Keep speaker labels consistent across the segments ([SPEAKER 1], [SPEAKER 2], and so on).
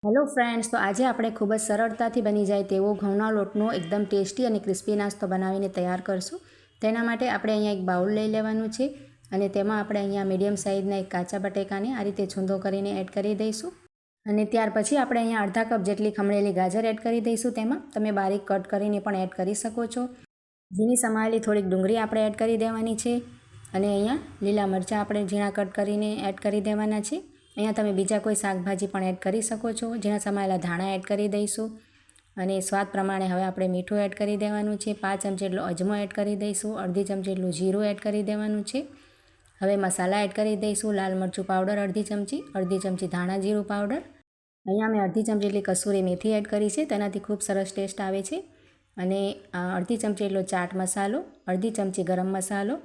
[SPEAKER 1] Hello friends, તો આજે આપણે ખૂબ જ સરળતાથી બની જાય તેવો ઘઉંના લોટનો એકદમ ટેસ્ટી અને ક્રિસ્પી નાસ્તો બનાવીને તૈયાર કરશું. તેના માટે આપણે અહીંયા એક બાઉલ લઈ લેવાનું છે અને તેમાં આપણે અહીંયા મીડિયમ સાઇઝના એક કાચા બટેકાને આ રીતે છૂંદો કરીને એડ કરી દઈશું. અને ત્યાર પછી આપણે અહીંયા અડધા કપ જેટલી ખમણેલી ગાજર એડ કરી દઈશું. તેમાં તમે બારીક કટ કરીને પણ એડ કરી શકો છો. ઝીણી સમારેલી થોડીક ડુંગળી આપણે એડ કરી દેવાની છે અને અહીંયા લીલા મરચાં આપણે ઝીણા કટ કરીને એડ કરી દેવાના છે. અહીંયા તમે બીજા કોઈ શાકભાજી પણ એડ કરી શકો છો. ઝીણા સમારેલા ધાણા એડ કરી દઈશું અને સ્વાદ પ્રમાણે હવે આપણે મીઠું એડ કરી દેવાનું છે. 5 ચમચી જેટલો અજમો એડ કરી દઈશું. અડધી ચમચી જેટલું જીરું એડ કરી દેવાનું છે. હવે મસાલા એડ કરી દઈશું. લાલ મરચું પાવડર અડધી ચમચી ધાણા જીરું પાવડર. અહીંયા મેં અડધી ચમચી જેટલી કસૂરી મેથી એડ કરી છે. તેનાથી ખૂબ સરસ ટેસ્ટ આવે છે. અને અડધી ચમચી જેટલો ચાટ મસાલો, અડધી ચમચી ગરમ મસાલો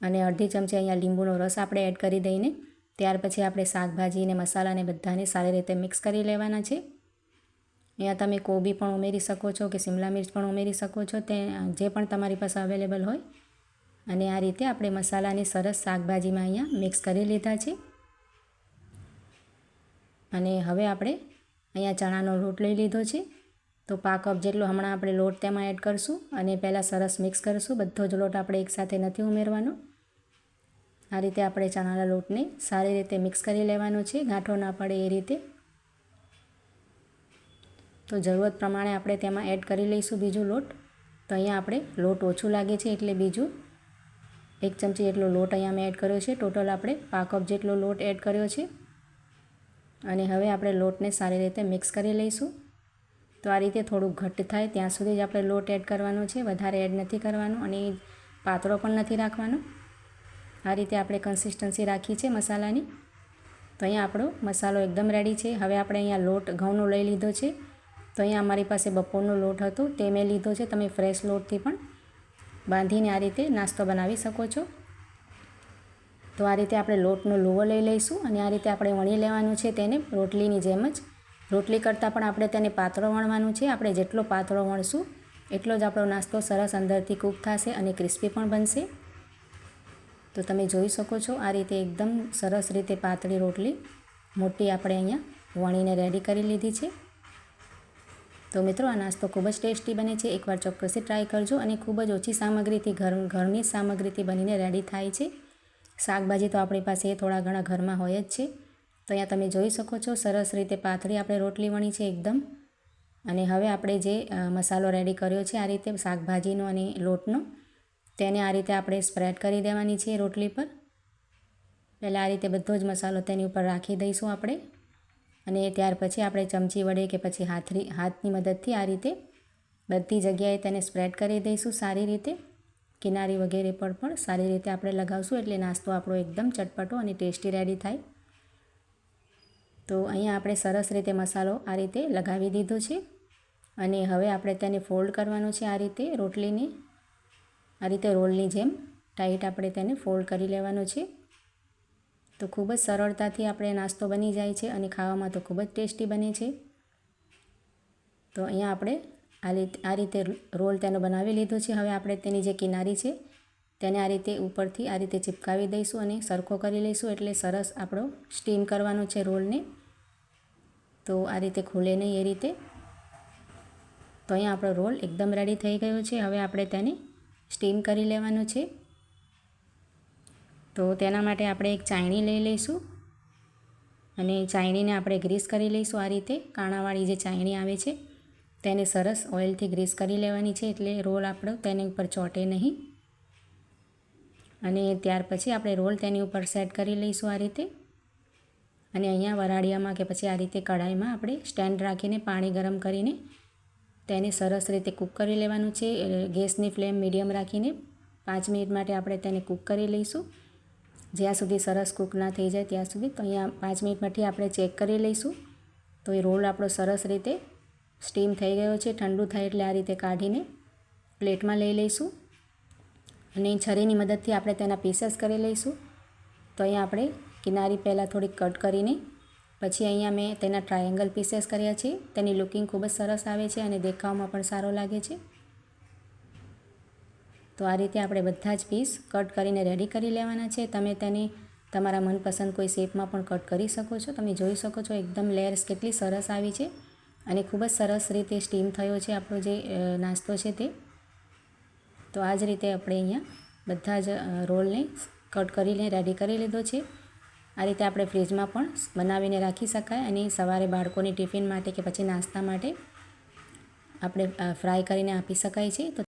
[SPEAKER 1] અને અડધી ચમચી અહીંયા લીંબુનો રસ આપણે એડ કરી દઈને ત્યાર પછી આપણે શાકભાજી અને મસાલાને બધાને સારી રીતે મિક્સ કરી લેવાના છે. અહીંયા તમે કોબી પણ ઉમેરી શકો છો કે શિમલા મિર્ચ પણ ઉમેરી શકો છો, તે જે પણ તમારી પાસે અવેલેબલ હોય. અને આ રીતે આપણે મસાલાને સરસ શાકભાજીમાં અહીંયા મિક્સ કરી લીધા છે. અને હવે આપણે અહીંયા ચણાનો લોટ લઈ લીધો છે. તો 5 કપ જેટલો હમણાં આપણે લોટ તેમાં એડ કરીશું અને પહેલાં સરસ મિક્સ કરીશું. બધો જ લોટ આપણે એકસાથે નથી ઉમેરવાનો. આ રીતે આપણે ચણાના લોટને સારી રીતે મિક્સ કરી લેવાનો છે, ગાંઠો ના પડે એ રીતે. તો જરૂરત પ્રમાણે આપણે તેમાં એડ કરી લઈશું બીજો લોટ. તો અહીંયા આપણે લોટ ઓછું લાગે છે એટલે બીજું 1 ચમચી જેટલો લોટ અહીંયા મેં એડ કર્યો છે. ટોટલ આપણે 5 કપ જેટલો લોટ એડ કર્યો છે. અને હવે આપણે લોટને સારી રીતે મિક્સ કરી લઈશું. તો આ રીતે થોડું ઘટ્ટ થાય ત્યાં સુધી જ આપણે લોટ એડ કરવાનો છે, વધારે એડ નથી કરવાનો અને પાતળો પણ નથી રાખવાનો. આ રીતે આપણે કન્સિસ્ટન્સી રાખી છે મસાલાની. તો અહીંયા આપણો મસાલો એકદમ રેડી છે. હવે આપણે અહીંયા લોટ ઘઉંનો લઈ લીધો છે. તો અહીંયા અમારી પાસે બપોરનો લોટ હતો તે મેં લીધો છે. તમે ફ્રેશ લોટથી પણ બાંધીને આ રીતે નાસ્તો બનાવી શકો છો. તો આ રીતે આપણે લોટનો લુવો લઈ લઈશું અને આ રીતે આપણે વણી લેવાનું છે તેને રોટલીની જેમ જ. રોટલી કરતાં પણ આપણે તેને પાતળો વણવાનું છે. આપણે જેટલો પાતળો વણશું એટલો જ આપણો નાસ્તો સરસ અંદરથી કૂક થશે અને ક્રિસ્પી પણ બનશે. તો તમે જોઈ શકો છો આ રીતે એકદમ સરસ રીતે પાતળી રોટલી મોટી આપણે અહીંયા વણીને રેડી કરી લીધી છે. તો મિત્રો, આ નાસ્તો ખૂબ જ ટેસ્ટી બને છે. એકવાર ચોક્કસથી ટ્રાય કરજો અને ખૂબ જ ઓછી સામગ્રીથી ઘરની સામગ્રીથી બનીને રેડી થાય છે. શાકભાજી તો આપણી પાસે થોડા ઘણા ઘરમાં હોય જ છે. તો અહીંયા તમે જોઈ શકો છો સરસ રીતે પાતળી આપણે રોટલી વણી છે એકદમ. અને હવે આપણે જે મસાલો રેડી કર્યો છે આ રીતે શાકભાજીનો અને લોટનો, તેને આ રીતે આપણે સ્પ્રેડ કરી દેવાની છે રોટલી પર. પહેલાં આ રીતે બધો જ મસાલો તેની ઉપર રાખી દઈશું આપણે અને ત્યાર પછી આપણે ચમચી વડે કે પછી હાથની મદદથી આ રીતે બધી જગ્યાએ તેને સ્પ્રેડ કરી દઈશું સારી રીતે. કિનારી વગેરે પર પણ સારી રીતે આપણે લગાવશું એટલે નાસ્તો આપણો એકદમ ચટપટો અને ટેસ્ટી રેડી થાય. તો અહીંયા આપણે સરસ રીતે મસાલો આ રીતે લગાવી દીધો છે અને હવે આપણે તેને ફોલ્ડ કરવાનો છે આ રીતે રોટલીને. આ રીતે રોલની જેમ ટાઈટ આપણે તેને ફોલ્ડ કરી લેવાનો છે. તો ખૂબ જ સરળતાથી આપણે નાસ્તો બની જાય છે અને ખાવામાં તો ખૂબ જ ટેસ્ટી બને છે. તો અહીંયા આપણે આ રીતે રોલ તેનો બનાવી લીધો છે. હવે આપણે તેની જે કિનારી છે તેને આ રીતે ઉપરથી આ રીતે ચિપકાવી દઈશું અને સરખો કરી લઈશું એટલે સરસ આપણો સ્ટીમ કરવાનો છે રોલને. તો આ રીતે ખુલે નહીં એ રીતે. તો અહીંયા આપણો રોલ એકદમ રેડી થઈ ગયો છે. હવે આપણે તેને સ્ટીમ કરી લેવાનું છે. તો તેના માટે આપણે એક ચાયણી લઈ લઈશું અને ચાયણીને આપણે ગ્રીસ કરી લઈશું. આ રીતે કાણાવાળી જે ચાયણી આવે છે તેને સરસ ઓઇલથી ગ્રીસ કરી લેવાની છે એટલે રોલ આપણો તેની ઉપર ચોંટે નહીં. અને ત્યાર પછી આપણે રોલ તેની ઉપર સેટ કરી લઈશું આ રીતે. અને અહીંયા વરાળિયામાં કે પછી આ રીતે કઢાઈમાં આપણે સ્ટેન્ડ રાખીને પાણી ગરમ કરીને તેને સરસ રીતે કૂક કરી લેવાનું છે. ગેસની ફ્લેમ મીડિયમ રાખીને 5 મિનિટ માટે આપણે તેને કૂક કરી લઈશું, જ્યાં સુધી સરસ કૂક ના થઈ જાય ત્યાં સુધી. તો અહીંયા 5 મિનિટ પછી આપણે ચેક કરી લઈશું. તો એ રોલ આપણો સરસ રીતે સ્ટીમ થઈ ગયો છે. ઠંડુ થાય એટલે આ રીતે કાઢીને પ્લેટમાં લઈ લઈશું અને છરીની મદદથી આપણે તેના પીસેસ કરી લઈશું. તો અહીંયા આપણે કિનારી પહેલાં થોડીક કટ કરીને પછી અહીંયા મેં તેના ટ્રાયેંગલ પીસેસ કર્યા છે. તેની લુકિંગ ખૂબ જ સરસ આવે છે અને દેખાવમાં પણ સારો લાગે છે. તો આ રીતે આપણે બધા જ પીસ કટ કરીને રેડી કરી લેવાના છે. તમે તેને તમારા મનપસંદ કોઈ શેપમાં પણ કટ કરી શકો છો. તમે જોઈ શકો છો એકદમ લેયર્સ કેટલી સરસ આવી છે અને ખૂબ જ સરસ રીતે સ્ટીમ થયો છે આપણો જે નાસ્તો છે તે. તો આ જ રીતે આપણે અહીંયા બધા જ રોલને કટ કરીને રેડી કરી લીધો છે. આ રીતે આપણે ફ્રીજમાં પણ બનાવીને રાખી શકાય અને સવારે બાળકોની ટિફિન માટે કે પછી નાસ્તા માટે આપણે ફ્રાય કરીને આપી શકાય છે. તો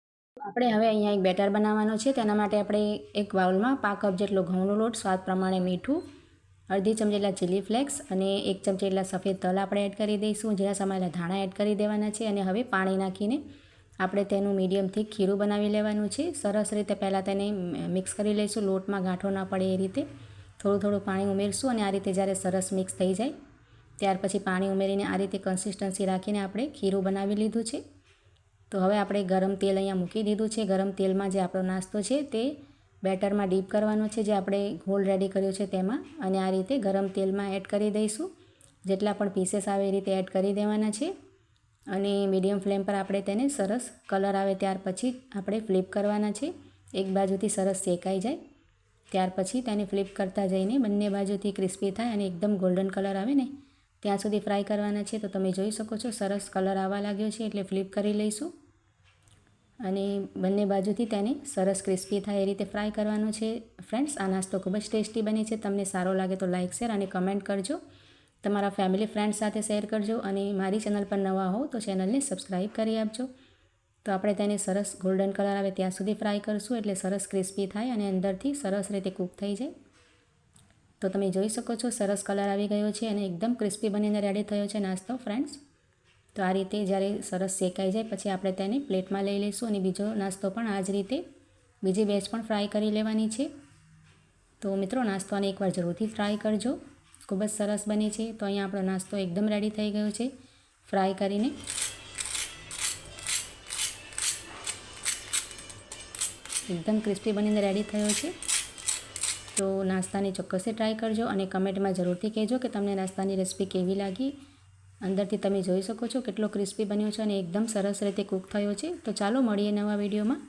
[SPEAKER 1] આપણે હવે અહીંયા એક બેટર બનાવવાનો છે. તેના માટે આપણે એક બાઉલમાં 5 કપ જેટલો ઘઉંનો લોટ, સ્વાદ પ્રમાણે મીઠું, અડધી ચમચી જેટલા ચીલી ફ્લેક્સ અને 1 ચમચી જેટલા સફેદ તલ આપણે એડ કરી દઈશું. ઝીણા સમારેલા ધાણા એડ કરી દેવાના છે અને હવે પાણી નાખીને આપણે તેનું મીડિયમ થીક ખીરું બનાવી લેવાનું છે. સરસ રીતે પહેલાં તેને મિક્સ કરી લઈશું. લોટમાં ગાંઠો ના પડે એ રીતે થોડું થોડું પાણી ઉમેરશું અને આ રીતે જ્યારે સરસ મિક્સ થઈ જાય ત્યાર પછી પાણી ઉમેરીને આ રીતે કન્સિસ્ટન્સી રાખીને આપણે ખીરું બનાવી લીધું છે. તો હવે આપણે ગરમ તેલ અહીંયા મૂકી દીધું છે. ગરમ તેલમાં જે આપણો નાસ્તો છે તે બેટરમાં ડીપ કરવાનો છે, જે આપણે ઘોલ રેડી કર્યો છે તેમાં, અને આ રીતે ગરમ તેલમાં એડ કરી દઈશું. જેટલા પણ પીસેસ આવે એ રીતે એડ કરી દેવાના છે અને મીડિયમ ફ્લેમ પર આપણે તેને સરસ કલર આવે ત્યાર પછી આપણે ફ્લિપ કરવાના છે. એક બાજુથી સરસ શેકાઈ જાય ત્યાર પછી તેને ફ્લિપ કરતા જઈને બંને બાજુથી ક્રિસ્પી થાય અને એકદમ ગોલ્ડન કલર આવે ને ત્યાં સુધી ફ્રાય કરવાના છે. તો તમે જોઈ શકો છો સરસ કલર આવવા લાગ્યો છે એટલે ફ્લિપ કરી લઈશું અને બંને બાજુથી તેને સરસ ક્રિસ્પી થાય એ રીતે ફ્રાય કરવાનો છે. ફ્રેન્ડ્સ, આ નાસ્તો ખૂબ જ ટેસ્ટી બને છે. તમને સારો લાગે તો લાઇક, શેર અને કમેન્ટ કરજો. તમારા ફેમિલી ફ્રેન્ડ્સ સાથે શેર કરજો અને મારી ચેનલ પર નવા હો તો ચેનલને સબસ્ક્રાઈબ કરી આપજો. તો આપણે તેને સરસ ગોલ્ડન કલર આવે ત્યાં સુધી ફ્રાય કરશું એટલે સરસ ક્રિસ્પી થાય અને અંદરથી સરસ રીતે કૂક થઈ જાય. તો તમે જોઈ શકો છો સરસ કલર આવી ગયો છે અને એકદમ ક્રિસ્પી બનીને રેડી થયો છે નાસ્તો. ફ્રેન્ડ્સ, તો આ રીતે જ્યારે સરસ શેકાઈ જાય પછી આપણે તેને પ્લેટમાં લઈ લઈશું અને બીજો નાસ્તો પણ આ જ રીતે બીજી બેચ પણ ફ્રાય કરી લેવાની છે. તો મિત્રો, નાસ્તાને એકવાર જરૂરથી ટ્રાય કરજો, ખૂબ જ સરસ બને છે. તો અહીંયા આપણો નાસ્તો એકદમ રેડી થઈ ગયો છે ફ્રાય કરીને. એકદમ ક્રિસ્પી બનીને રેડી થયો છે. તો નાસ્તાને ચોક્કસથી ટ્રાય કરજો અને કમેન્ટમાં જરૂરથી કહેજો કે તમને નાસ્તાની રેસીપી કેવી લાગી. અંદરથી તમે જોઈ શકો છો કેટલો ક્રિસ્પી બન્યો છે અને એકદમ સરસ રીતે કૂક થયો છે. તો ચાલો મળીએ નવા વિડીયોમાં.